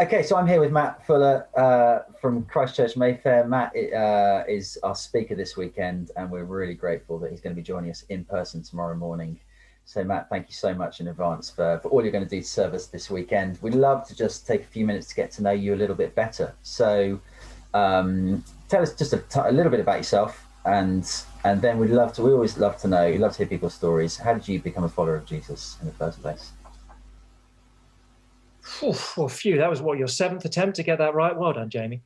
Okay, so I'm here with Matt Fuller from Christ Church Mayfair. Matt is our speaker this weekend, and we're really grateful that he's going to be joining us in person tomorrow morning. So Matt, thank you so much in advance for all you're going to do to serve us this weekend. We'd love to just take a few minutes to get to know you a little bit better. So tell us just a little bit about yourself, and then we always love to know, we love to hear people's stories. How did you become a follower of Jesus in the first place? Well, phew, that was your seventh attempt to get that right. Well done, Jamie.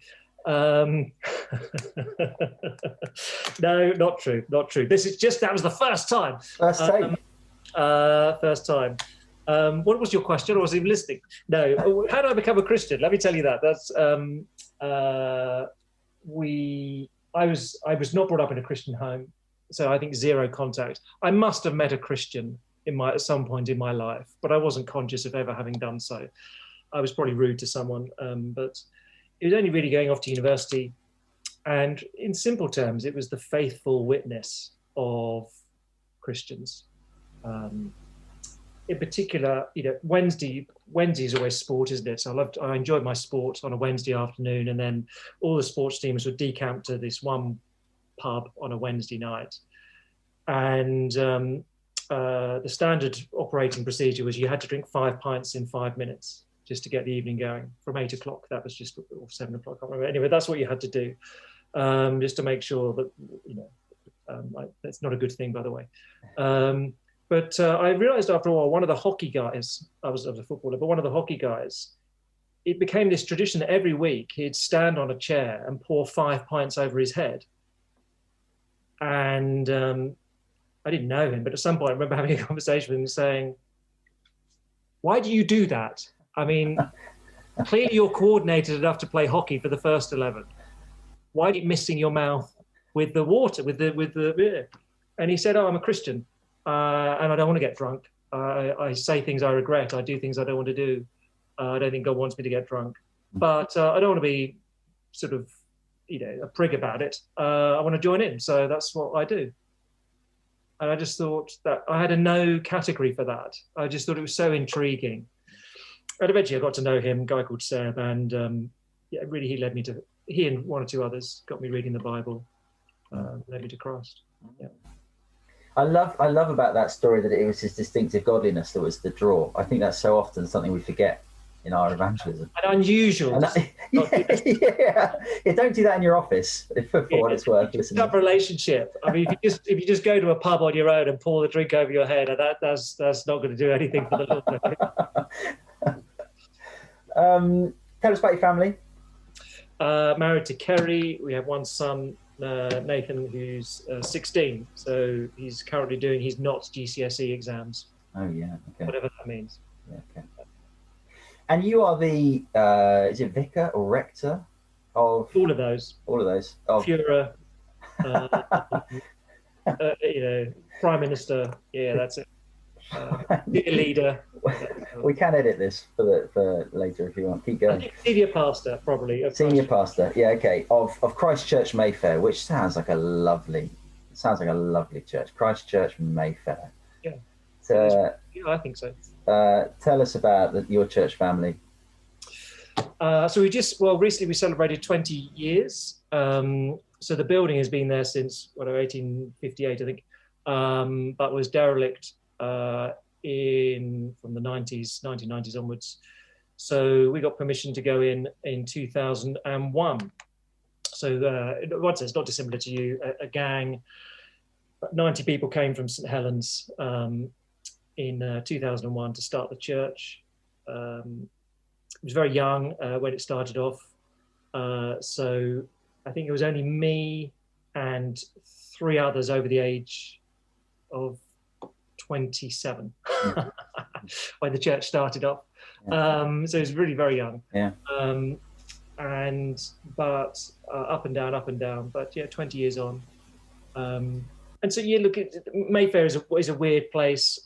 No, not true. That was the first time. First take. First time. What was your question? I wasn't even listening. No, how did I become a Christian? Let me tell you that. I was not brought up in a Christian home, so I think zero contact. I must have met a Christian at some point in my life, but I wasn't conscious of ever having done so. I was probably rude to someone, but it was only really going off to university. And in simple terms, it was the faithful witness of Christians. In particular, Wednesday is always sport, isn't it? So I enjoyed my sport on a Wednesday afternoon, and then all the sports teams would decamp to this one pub on a Wednesday night. And the standard operating procedure was you had to drink 5 pints in 5 minutes just to get the evening going. From 8 o'clock, that was just, or 7 o'clock, I can't remember. Anyway, that's what you had to do, just to make sure that, that's not a good thing, by the way. But I realized after a while, one of the hockey guys, I was a footballer, but one of the hockey guys, it became this tradition that every week he'd stand on a chair and pour 5 pints over his head. And I didn't know him, but at some point I remember having a conversation with him saying, "Why do you do that? I mean, clearly you're coordinated enough to play hockey for the first 11. Why are you missing your mouth with the water, with the beer?" And he said, "Oh, I'm a Christian, and I don't want to get drunk. I say things I regret. I do things I don't want to do. I don't think God wants me to get drunk, but I don't want to be sort of, a prig about it. I want to join in, so that's what I do." And I just thought that I had a no category for that. I just thought it was so intriguing. And eventually I got to know him, a guy called Seb, and really he and one or two others got me reading the Bible, led me to Christ. Yeah. I love about that story that it was his distinctive godliness that was the draw. I think that's so often something we forget in our evangelism. And unusual. Yeah, don't do that in your office for what it's worth. It's a relationship. I mean, if you just go to a pub on your own and pour the drink over your head, that's not going to do anything for the Lord. Tell us about your family. Married to Kerry. We have one son, Nathan, who's 16. So he's currently doing his not GCSE exams. Oh yeah, okay. Whatever that means. Yeah, okay. And you are the is it vicar or rector of all of those? All of those. Führer, Prime Minister. Yeah, that's it. Leader. We can edit this for later if you want. Keep going. I think senior pastor, probably. Senior pastor. Yeah, okay. Of Christ Church Mayfair, which sounds like a lovely church. Christ Church Mayfair. Yeah. So, yeah, I think so. Tell us about your church family. So recently we celebrated 20 years. So the building has been there since 1858, I think, but was derelict from the 1990s onwards. So we got permission to go in 2001. So it's not dissimilar to you. A gang, 90 people came from St Helens in 2001 to start the church. It was very young when it started off. So I think it was only me and 3 others over the age of 27 when the church started off. So it was really very young. Yeah. But up and down. But yeah, 20 years on. And so you look at Mayfair is a weird place.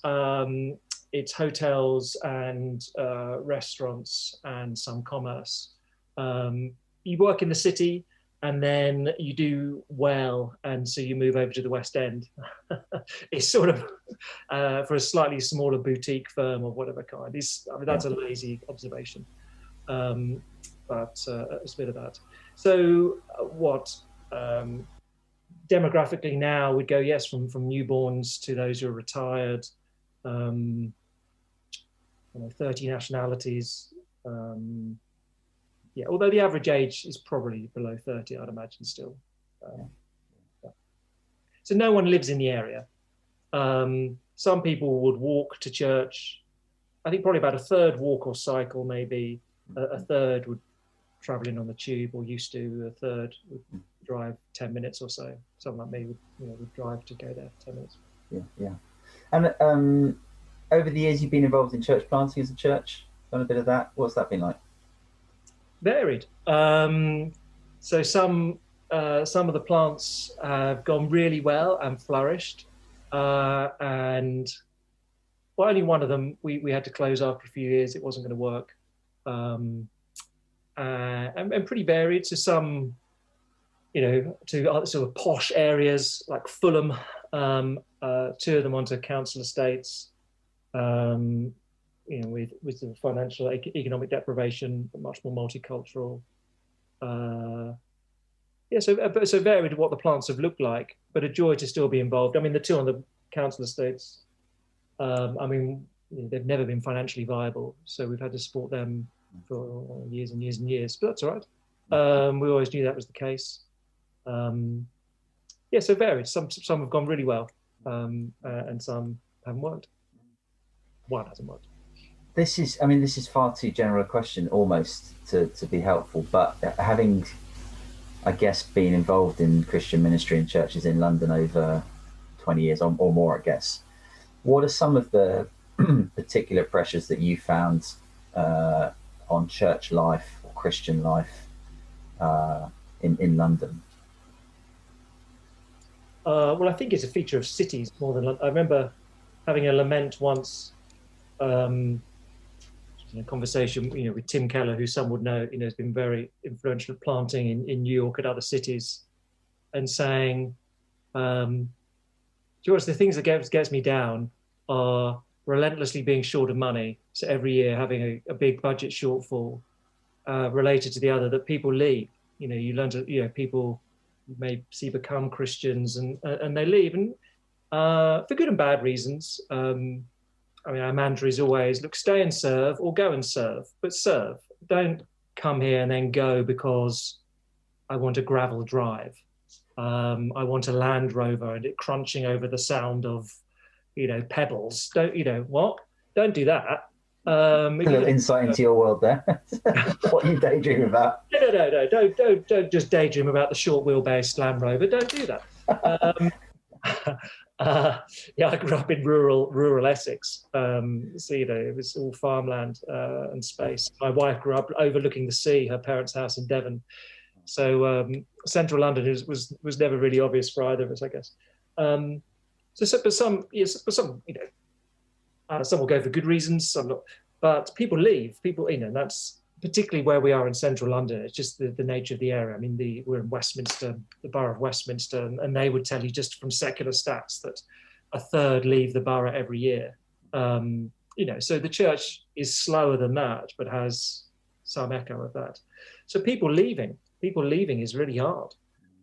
It's hotels and restaurants and some commerce. You work in the city and then you do well, and so you move over to the West End. It's sort of for a slightly smaller boutique firm of whatever kind. That's a lazy observation. but it's a bit of that. So demographically now we'd go, yes, from newborns to those who are retired, 30 nationalities. Yeah, although the average age is probably below 30, I'd imagine still. Yeah. So no one lives in the area. Some people would walk to church. I think probably about a third walk or cycle, maybe. A third would travel in on the tube, or used to. A third would drive 10 minutes or so. Someone like me would drive to go there for 10 minutes. Yeah. And over the years, you've been involved in church planting as a church. Done a bit of that. What's that been like? Varied. So some of the plants have gone really well and flourished, and only one of them we had to close after a few years. It wasn't going to work, and pretty varied. So some, to sort of posh areas like Fulham, 2 of them onto council estates. With the financial economic deprivation, but much more multicultural. So varied what the plants have looked like, but a joy to still be involved. I mean, the 2 on the council estates, they've never been financially viable, so we've had to support them for years and years and years, but that's all right. We always knew that was the case. So varied. Some have gone really well, and some haven't worked. One hasn't worked. This is far too general a question almost to be helpful, but having, I guess, been involved in Christian ministry in churches in London over 20 years or more, I guess, what are some of the particular pressures that you found on church life or Christian life in London? Well, I think it's a feature of cities more than London. I remember having a lament once, in a conversation, with Tim Keller, who some would know, has been very influential at planting in New York and other cities, and saying, George, the things that gets me down are relentlessly being short of money. So every year having a big budget shortfall related to the other, that people leave. You learn to, people may see become Christians and they leave, and for good and bad reasons. Our mantra is always, look, stay and serve, or go and serve, but serve. Don't come here and then go because I want a gravel drive. I want a Land Rover and it crunching over the sound of, pebbles. Don't do that. A little insight into your world there. What are you daydreaming about? No. Don't just daydream about the short wheelbase Land Rover. Don't do that. I grew up in rural Essex, so it was all farmland and space. My wife grew up overlooking the sea, her parents' house in Devon, so central London was never really obvious for either of us, I guess. Some will go for good reasons, some not. But people leave. That's particularly where we are in central London. It's just the nature of the area. I mean, we're in Westminster, the borough of Westminster, and they would tell you just from secular stats that a third leave the borough every year. So the church is slower than that, but has some echo of that. So people leaving is really hard.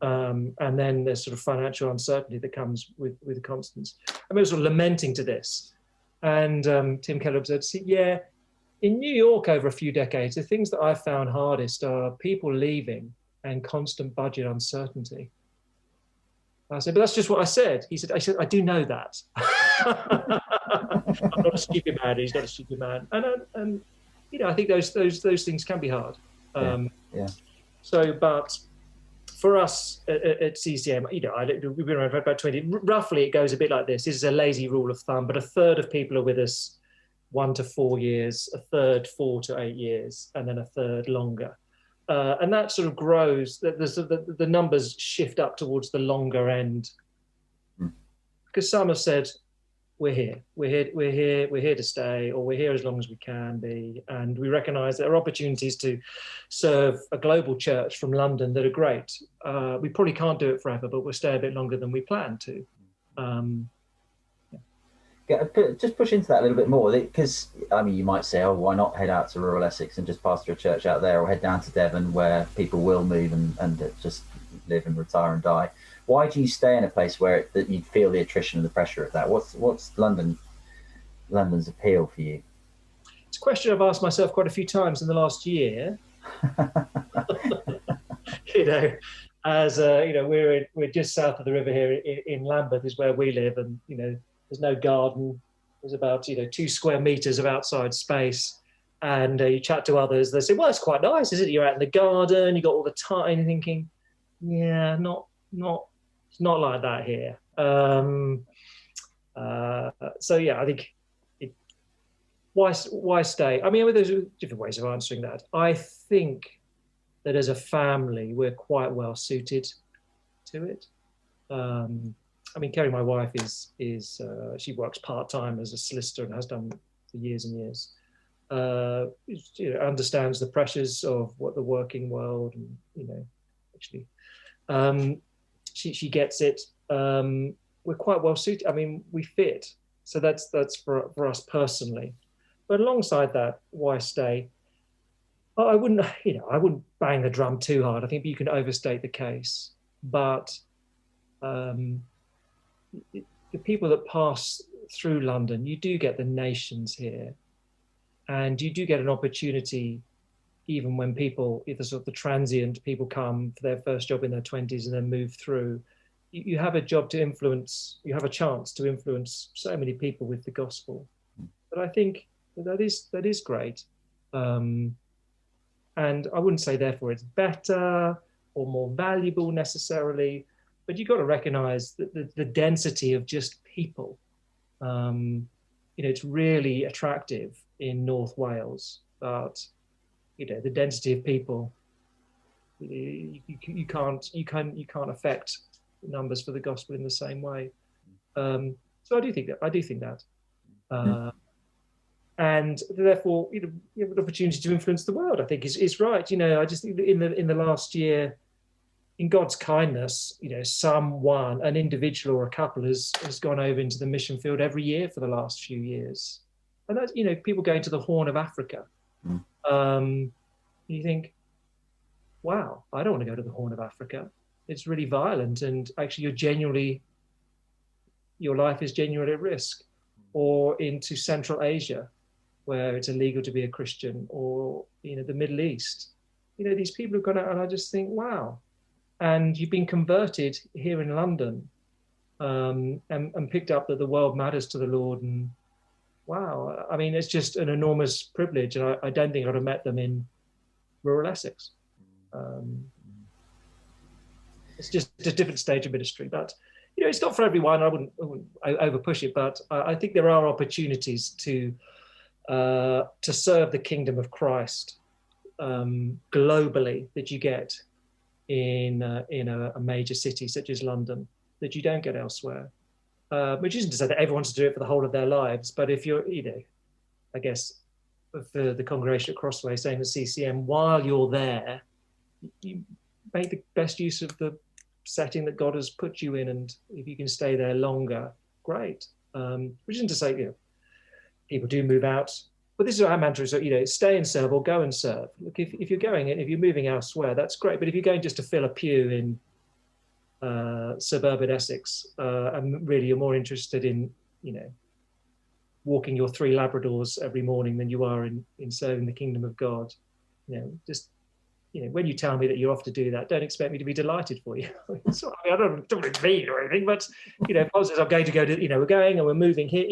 And then there's sort of financial uncertainty that comes with the constants. I was sort of lamenting to this. And Tim Keller observed, in New York over a few decades, the things that I've found hardest are people leaving and constant budget uncertainty. I said, but that's just what I said. He said, I do know that. I'm not a stupid man. He's not a stupid man. And I think those things can be hard. So, but for us at CCM, we've been around for about 20. Roughly, it goes a bit like this. This is a lazy rule of thumb, but a third of people are with us 1 to 4 years, a third 4 to 8 years, and then a third longer. And that sort of grows. The numbers shift up towards the longer end, because some have said, "We're here to stay, or we're here as long as we can be." And we recognise there are opportunities to serve a global church from London that are great. We probably can't do it forever, but we'll stay a bit longer than we plan to. Just push into that a little bit more, because I mean, you might say, oh, why not head out to rural Essex and just pastor a church out there, or head down to Devon where people will move and just live and retire and die. Why do you stay in a place where that you feel the attrition and the pressure of that? What's London's appeal for you? It's a question I've asked myself quite a few times in the last year. You know, as you know, we're just south of the river here in Lambeth is where we live, and you know, there's no garden. There's about 2 square meters of outside space, and you chat to others. They say, "Well, it's quite nice, isn't it? You're out in the garden. You got all the time." And you're thinking, "Yeah, it's not like that here." So yeah, I think why stay? I mean, there's different ways of answering that. I think that as a family, we're quite well suited to it. I mean, Kerry, my wife, is she works part-time as a solicitor and has done for years and years. Understands the pressures of what the working world, and actually, she gets it. We're quite well suited. I mean, we fit. So that's for us personally. But alongside that, why stay? I wouldn't bang the drum too hard. I think you can overstate the case. But the people that pass through London, you do get the nations here, and you do get an opportunity, even when people, either sort of the transient people come for their first job in their 20s and then move through. You have a job to influence. You have a chance to influence so many people with the gospel. But I think that is great. And I wouldn't say therefore it's better or more valuable necessarily, but you've got to recognize that the density of just people. It's really attractive in North Wales, but the density of people, you can't affect numbers for the gospel in the same way. So I do think that. And therefore, you have an opportunity to influence the world, I think is right. I just think in the last year, in God's kindness, an individual or a couple has gone over into the mission field every year for the last few years. And that's, people going to the Horn of Africa. You think, wow, I don't want to go to the Horn of Africa. It's really violent, and actually your life is genuinely at risk. Or into Central Asia, where it's illegal to be a Christian, or the Middle East. These people have gone out, and I just think, wow. And you've been converted here in London, and picked up that the world matters to the Lord. And wow, I mean, it's just an enormous privilege, and I don't think I'd have met them in rural Essex. It's just a different stage of ministry, but it's not for everyone. I wouldn't over push it, but I think there are opportunities to serve the kingdom of Christ globally that you get in a major city such as London that you don't get elsewhere. Which isn't to say that everyone's to do it for the whole of their lives, but if you're, I guess for the congregation at Crossway, saying the CCM, while you're there, you make the best use of the setting that God has put you in, and if you can stay there longer, great. Which isn't to say people do move out, but this is our mantra: so stay and serve, or go and serve. Look, if you're going in, if you're moving elsewhere, that's great. But if you're going just to fill a pew in suburban Essex, and really you're more interested in walking your 3 Labradors every morning than you are in serving the kingdom of God, just. When you tell me that you're off to do that, don't expect me to be delighted for you. So, I don't mean or anything, but if I was, I'm going to go to, we're going and we're moving here.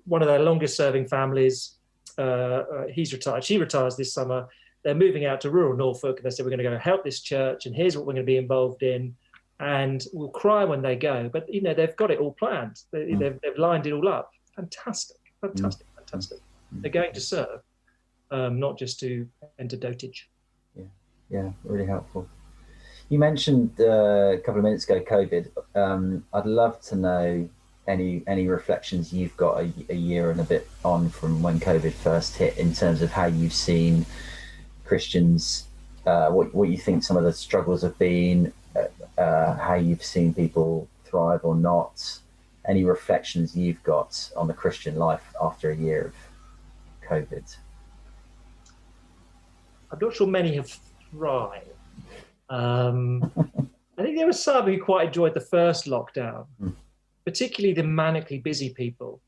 One of their longest serving families, he's retired. She retires this summer. They're moving out to rural Norfolk, and they said, we're going to go help this church, and here's what we're going to be involved in. And we'll cry when they go, but they've got it all planned. They've lined it all up. Fantastic. They're going to serve, not just to enter dotage. Yeah, really helpful. You mentioned a couple of minutes ago COVID. I'd love to know any reflections you've got a year and a bit on from when COVID first hit, in terms of how you've seen Christians, what you think some of the struggles have been, how you've seen people thrive or not, any reflections you've got on the Christian life after a year of COVID. I'm not sure many have thrived. I think there were some who quite enjoyed the first lockdown, particularly the manically busy people.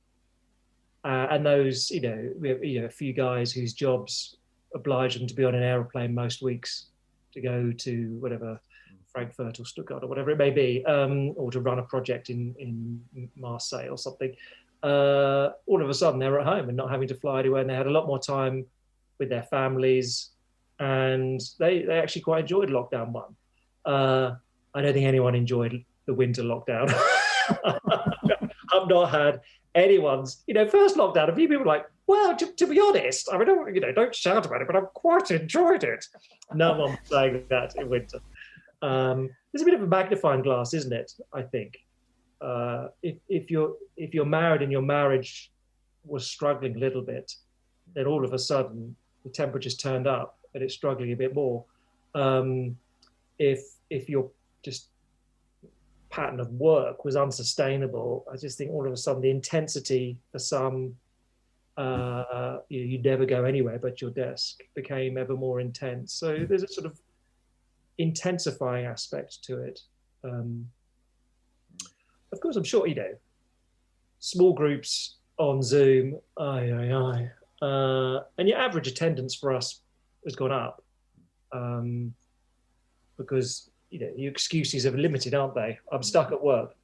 And those, we have, a few guys whose jobs oblige them to be on an aeroplane most weeks to go to whatever, Frankfurt or Stuttgart or whatever it may be, or to run a project in Marseille or something. All of a sudden they're at home and not having to fly anywhere, and they had a lot more time with their families, and they actually quite enjoyed lockdown one. I don't think anyone enjoyed the winter lockdown. I've not had anyone's, first lockdown, a few people were like, well, to be honest, I mean, don't shout about it, but I've quite enjoyed it. No one was saying that in winter. There's a bit of a magnifying glass, isn't it? I think if you're married and your marriage was struggling a little bit, then all of a sudden the temperature's turned up and it's struggling a bit more. If your just pattern of work was unsustainable, I just think all of a sudden the intensity for some, you never go anywhere but your desk, became ever more intense. So there's a sort of intensifying aspect to it. Of course, I'm sure, small groups on Zoom, and your average attendance for us has gone up, because your excuses are limited, aren't they? I'm stuck at work.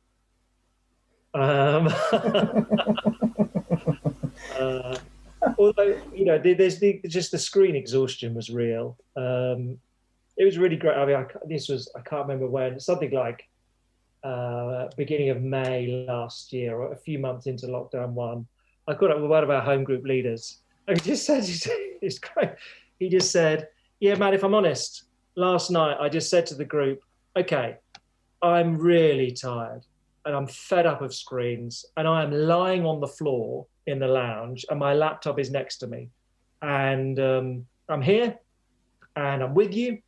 Although there's just the screen exhaustion was real. It was really great. I mean, I can't remember when, something like beginning of May last year, or a few months into lockdown one. I caught up with one of our home group leaders, and he just said, it's great. He just said, yeah, man, if I'm honest, last night I just said to the group, okay, I'm really tired and I'm fed up of screens, and I am lying on the floor in the lounge and my laptop is next to me, and I'm here and I'm with you,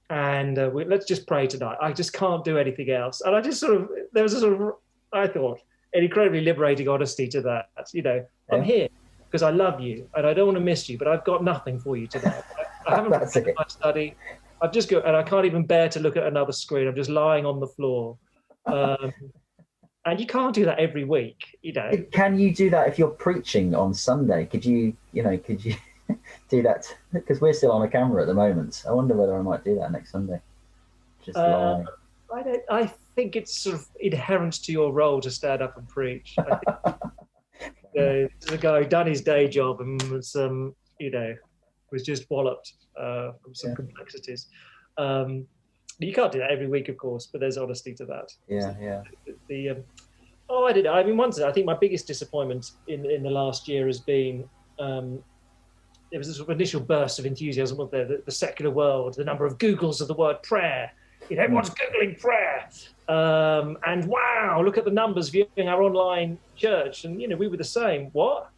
and let's just pray tonight. I just can't do anything else. And I just there was I thought, an incredibly liberating honesty to that. I'm here because I love you and I don't want to miss you, but I've got nothing for you today. I haven't finished my study. I've just got, and I can't even bear to look at another screen. I'm just lying on the floor. And you can't do that every week, Can you do that if you're preaching on Sunday? Could you do that? Because we're still on a camera at the moment. I wonder whether I might do that next Sunday. Just lie. I think it's sort of inherent to your role to stand up and preach. I think, there's a guy who done his day job and was, was just walloped from some complexities. You can't do that every week, of course, but there's honesty to that. Yeah. I don't know. I mean, I think my biggest disappointment in the last year has been, there was a sort of initial burst of enthusiasm, wasn't there? The secular world, the number of Googles of the word prayer. Everyone's Googling prayer. And wow, look at the numbers viewing our online church. And, we were the same. What?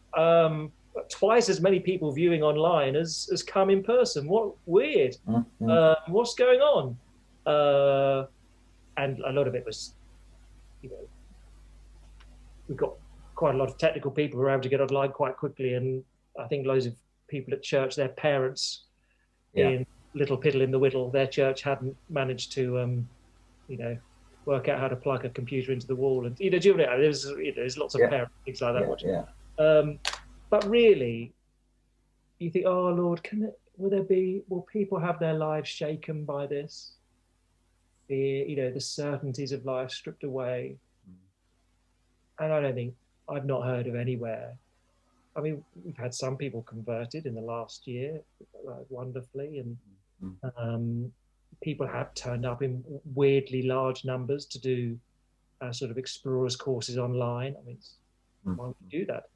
Twice as many people viewing online as come in person. What weird. What's going on? And a lot of it was, we've got quite a lot of technical people who were able to get online quite quickly. And I think loads of people at church, their parents in Little Piddle in the Whittle, their church hadn't managed to, work out how to plug a computer into the wall. And, there's lots of parents, things like that. But really, you think, oh Lord, will people have their lives shaken by this? The certainties of life stripped away. And I've not heard of anywhere. I mean, we've had some people converted in the last year, wonderfully, and people have turned up in weirdly large numbers to do sort of explorers courses online. I mean, why would you do that?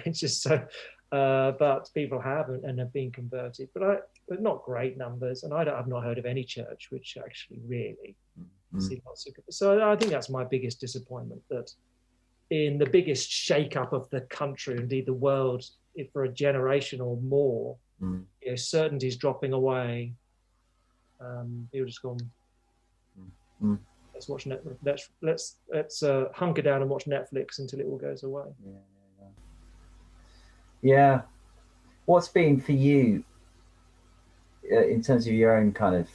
It's just so, but people have and have been converted, but not great numbers. And I've not heard of any church which actually really see lots of. So I think that's my biggest disappointment, that in the biggest shake-up of the country, indeed the world, for a generation or more, certainty's dropping away. People just gone. let's watch Netflix. Let's hunker down and watch Netflix until it all goes away. Yeah. What's been for you in terms of your own kind of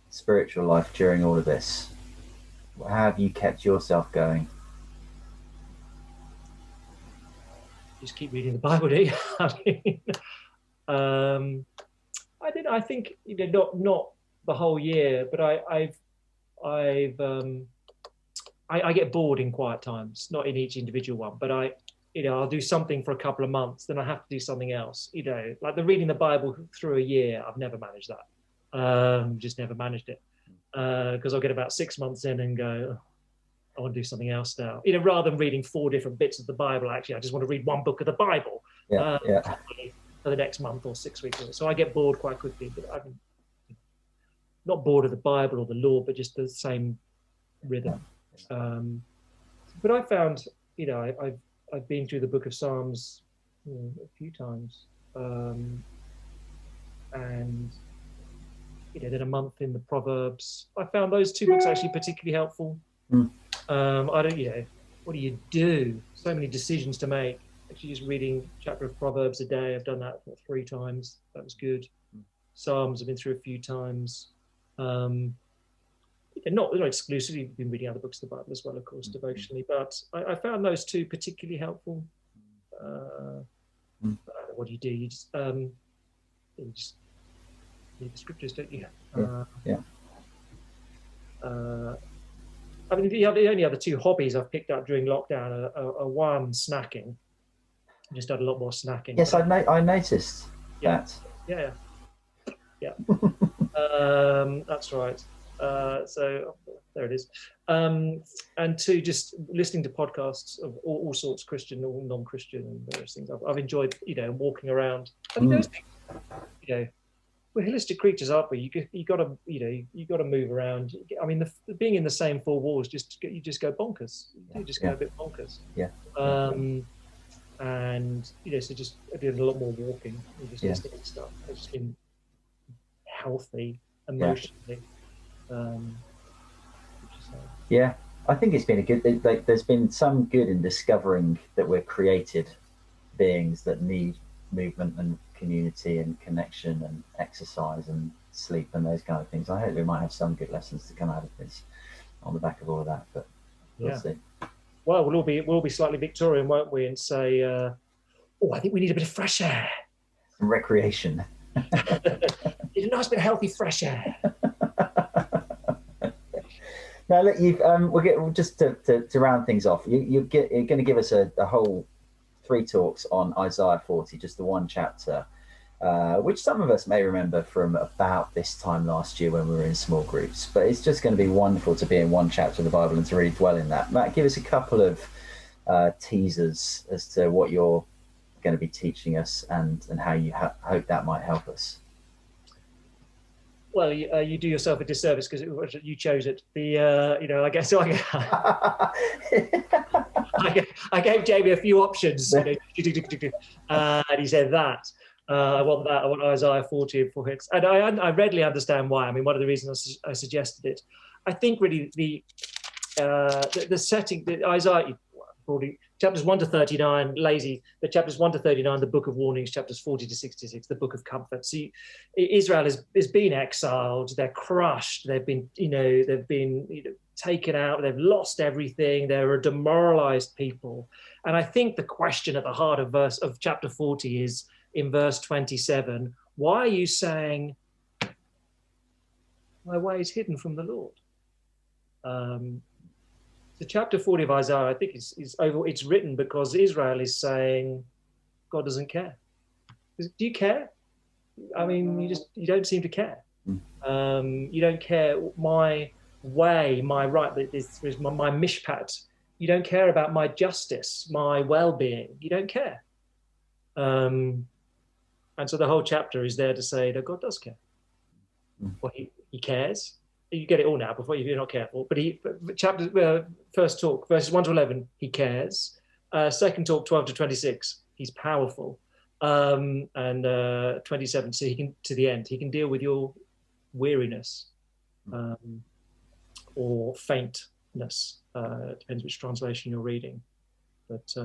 spiritual life during all of this? How have you kept yourself going? Just keep reading the Bible, do you? I think not the whole year, but I get bored in quiet times, not in each individual one, but I'll do something for a couple of months, then I have to do something else. Like the reading the Bible through a year, I've never managed that. Just never managed it. Because I'll get about 6 months in and go, oh, I want to do something else now. Rather than reading 4 different bits of the Bible, actually, I just want to read one book of the Bible for the next month or 6 weeks. So I get bored quite quickly, but I'm not bored of the Bible or the law, but just the same rhythm. But I found, I've been through the book of Psalms a few times, and then a month in the Proverbs. I found those 2 books actually particularly helpful. I don't, what do you do? So many decisions to make. Actually, just reading a chapter of Proverbs a day. I've done that 3 times. That was good. Psalms I've been through a few times. Not exclusively, been reading other books of the Bible as well, of course, devotionally. But I found those 2 particularly helpful. What do? You just read the scriptures, don't you? I mean, the only other 2 hobbies I've picked up during lockdown are one, snacking. I just had a lot more snacking. Yes, I noticed that. Yeah. That's right. So there it is. And 2, just listening to podcasts of all sorts, Christian or non-Christian, and various things. I've enjoyed, walking around. I mean, those things, we're holistic creatures, aren't we? You got to move around. I mean, being in the same 4 walls, you just go bonkers. You just go a bit bonkers. And so just I did a lot more walking, and just listening to stuff. It's just been healthy emotionally. I think it's been a good. There's been some good in discovering that we're created beings that need movement and community and connection and exercise and sleep and those kind of things. I hope we might have some good lessons to come out of this on the back of all of that, but we'll see. Well, we'll be slightly Victorian, won't we, and say, I think we need a bit of fresh air. Some recreation. Need a nice bit of healthy fresh air. Now, look, we'll get just to round things off. You're going to give us a whole 3 talks on Isaiah 40, just the one chapter, which some of us may remember from about this time last year when we were in small groups. But it's just going to be wonderful to be in one chapter of the Bible and to really dwell in that. Matt, give us a couple of teasers as to what you're going to be teaching us and how you hope that might help us. Well, you do yourself a disservice because you chose it. I guess so. I gave Jamie a few options, and he said that. I want that. I want Isaiah 40 for Hicks, and I readily understand why. I mean, one of the reasons I suggested it, I think really the setting, the Isaiah 40, chapters 1 to 39, lazy. The chapters 1 to 39, the book of warnings. Chapters 40 to 66, the book of comfort. See, Israel has been exiled. They're crushed. They've been taken out. They've lost everything. They're a demoralized people. And I think the question at the heart of chapter 40 is in verse 27. Why are you saying, "My way is hidden from the Lord"? The chapter 40 of Isaiah, I think, it's written because Israel is saying, God doesn't care. Do you care? I mean, you don't seem to care. You don't care my way, my right, my mishpat. You don't care about my justice, my well-being. You don't care. And so the whole chapter is there to say that God does care. Well, he cares. You get it all now before you're not careful. But first talk, verses 1 to 11, he cares. Second talk, 12 to 26, he's powerful. And 27, so he can, to the end, he can deal with your weariness. or faintness. Depends which translation you're reading. But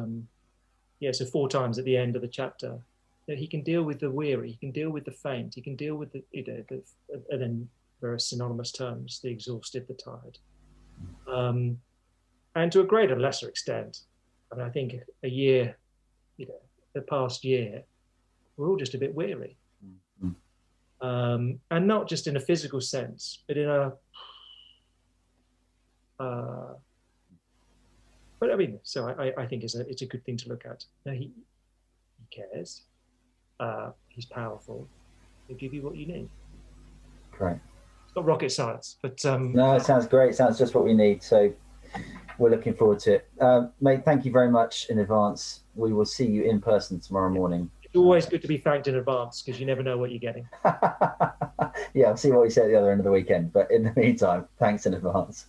yeah, so 4 times at the end of the chapter, that he can deal with the weary, he can deal with the faint, he can deal with the, and then various synonymous terms, the exhausted, the tired. And to a greater, lesser extent, I mean, I think a year, the past year, we're all just a bit weary. And not just in a physical sense, but in a, but I mean, so I think it's a good thing to look at. Now, he cares. He's powerful. He'll give you what you need. Great. It's not rocket science, but no, it sounds great. It sounds just what we need. So we're looking forward to it. Mate, thank you very much in advance. We will see you in person tomorrow morning. It's always good to be thanked in advance because you never know what you're getting. Yeah, I'll see what we say at the other end of the weekend. But in the meantime, thanks in advance.